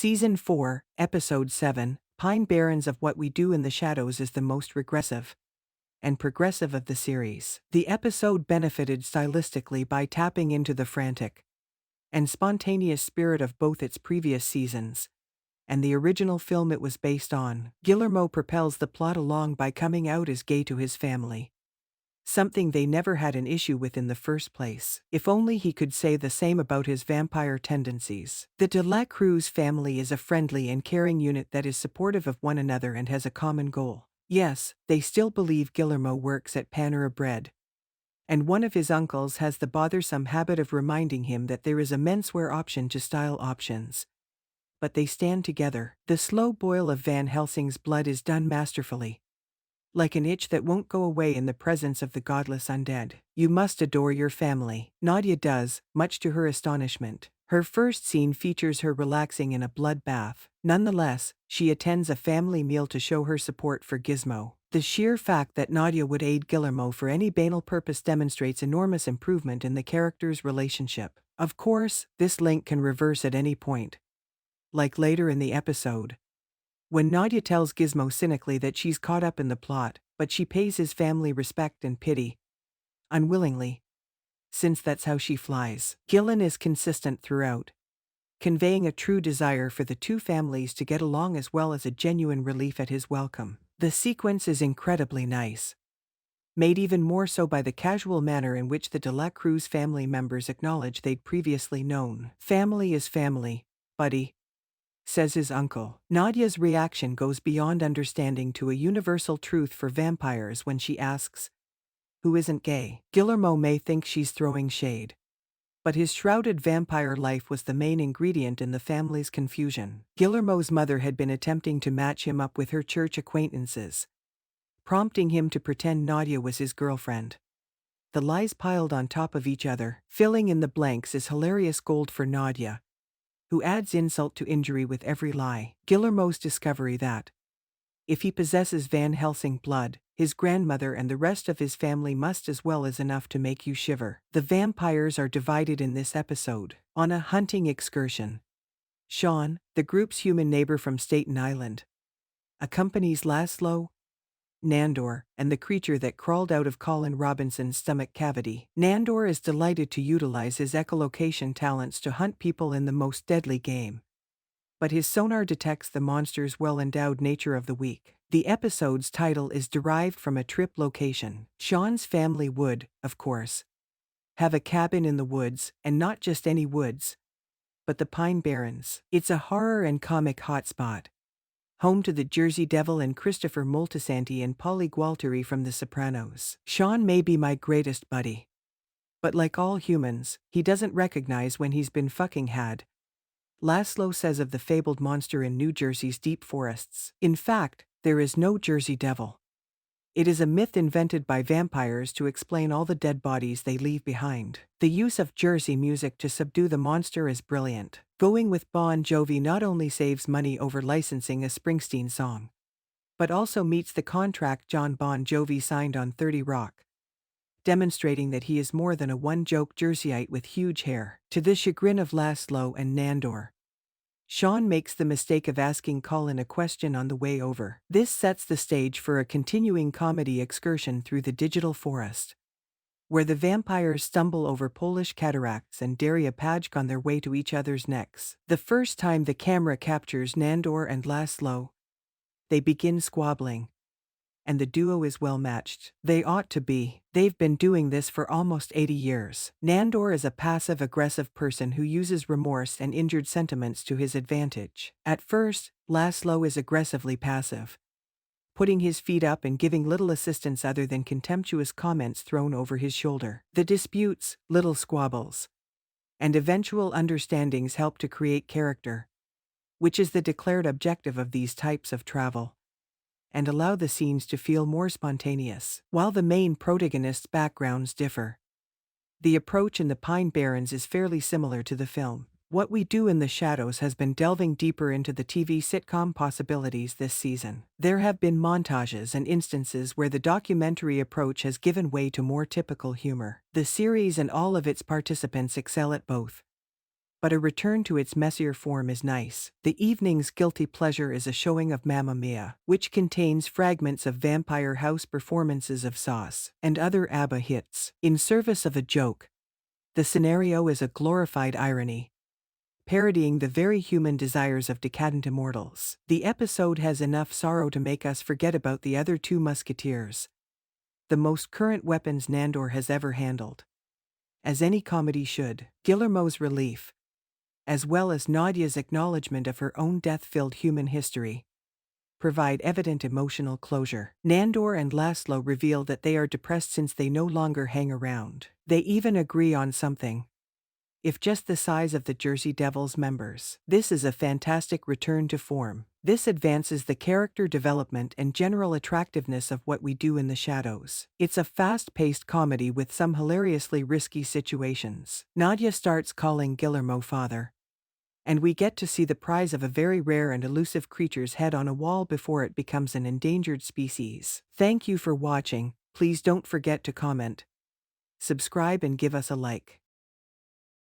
Season 4, Episode 7, Pine Barrens of What We Do in the Shadows is the most regressive and progressive of the series. The episode benefited stylistically by tapping into the frantic and spontaneous spirit of both its previous seasons and the original film it was based on. Guillermo propels the plot along by coming out as gay to his family, something they never had an issue with in the first place. If only he could say the same about his vampire tendencies. The De La Cruz family is a friendly and caring unit that is supportive of one another and has a common goal. Yes, they still believe Guillermo works at Panera Bread, and one of his uncles has the bothersome habit of reminding him that there is a menswear option to style options. But they stand together. The slow boil of Van Helsing's blood is done masterfully, like an itch that won't go away in the presence of the godless undead. You must adore your family. Nadia does, much to her astonishment. Her first scene features her relaxing in a blood bath. Nonetheless, she attends a family meal to show her support for Gizmo. The sheer fact that Nadia would aid Guillermo for any banal purpose demonstrates enormous improvement in the characters' relationship. Of course, this link can reverse at any point, like later in the episode, when Nadia tells Gizmo cynically that she's caught up in the plot, but she pays his family respect and pity, unwillingly, since that's how she flies. Gillen is consistent throughout, conveying a true desire for the two families to get along as well as a genuine relief at his welcome. The sequence is incredibly nice, made even more so by the casual manner in which the De La Cruz family members acknowledge they'd previously known. Family is family, buddy, says his uncle. Nadia's reaction goes beyond understanding to a universal truth for vampires when she asks, "Who isn't gay?" Guillermo may think she's throwing shade, but his shrouded vampire life was the main ingredient in the family's confusion. Guillermo's mother had been attempting to match him up with her church acquaintances, prompting him to pretend Nadia was his girlfriend. The lies piled on top of each other. Filling in the blanks is hilarious gold for Nadia, who adds insult to injury with every lie. Guillermo's discovery that, if he possesses Van Helsing blood, his grandmother and the rest of his family must as well is enough to make you shiver. The vampires are divided in this episode. On a hunting excursion, Sean, the group's human neighbor from Staten Island, accompanies Laszlo, Nandor, and the creature that crawled out of Colin Robinson's stomach cavity. Nandor is delighted to utilize his echolocation talents to hunt people in the most deadly game, but his sonar detects the monster's well-endowed nature of the weak. The episode's title is derived from a trip location. Sean's family would, of course, have a cabin in the woods, and not just any woods, but the Pine Barrens. It's a horror and comic hotspot, home to the Jersey Devil and Christopher Moltisanti and Polly Gualtieri from The Sopranos. Sean may be my greatest buddy, but like all humans, he doesn't recognize when he's been fucking had, Laszlo says of the fabled monster in New Jersey's deep forests. In fact, there is no Jersey Devil. It is a myth invented by vampires to explain all the dead bodies they leave behind. The use of Jersey music to subdue the monster is brilliant. Going with Bon Jovi not only saves money over licensing a Springsteen song, but also meets the contract John Bon Jovi signed on 30 Rock, demonstrating that he is more than a one-joke Jerseyite with huge hair. To the chagrin of Laszlo and Nandor, Sean makes the mistake of asking Colin a question on the way over. This sets the stage for a continuing comedy excursion through the digital forest, where the vampires stumble over Polish cataracts and Daria Pajk on their way to each other's necks. The first time the camera captures Nandor and Laszlo, they begin squabbling, and the duo is well matched. They ought to be. They've been doing this for almost 80 years. Nandor is a passive-aggressive person who uses remorse and injured sentiments to his advantage. At first, Laszlo is aggressively passive, putting his feet up and giving little assistance other than contemptuous comments thrown over his shoulder. The disputes, little squabbles, and eventual understandings help to create character, which is the declared objective of these types of travel, and allow the scenes to feel more spontaneous. While the main protagonist's backgrounds differ, the approach in the Pine Barrens is fairly similar to the film. What We Do in the Shadows has been delving deeper into the TV sitcom possibilities this season. There have been montages and instances where the documentary approach has given way to more typical humor. The series and all of its participants excel at both, but a return to its messier form is nice. The evening's guilty pleasure is a showing of Mamma Mia, which contains fragments of Vampire House performances of Sauce and other ABBA hits. In service of a joke, the scenario is a glorified irony, parodying the very human desires of decadent immortals. The episode has enough sorrow to make us forget about the other two musketeers, the most current weapons Nandor has ever handled. As any comedy should, Guillermo's relief, as well as Nadia's acknowledgement of her own death-filled human history, provide evident emotional closure. Nandor and Laszlo reveal that they are depressed since they no longer hang around. They even agree on something, if just the size of the Jersey Devils members. This is a fantastic return to form. This advances the character development and general attractiveness of What We Do in the Shadows. It's a fast-paced comedy with some hilariously risky situations. Nadia starts calling Guillermo father, and we get to see the prize of a very rare and elusive creature's head on a wall before it becomes an endangered species. Thank you for watching. Please don't forget to comment, subscribe and give us a like.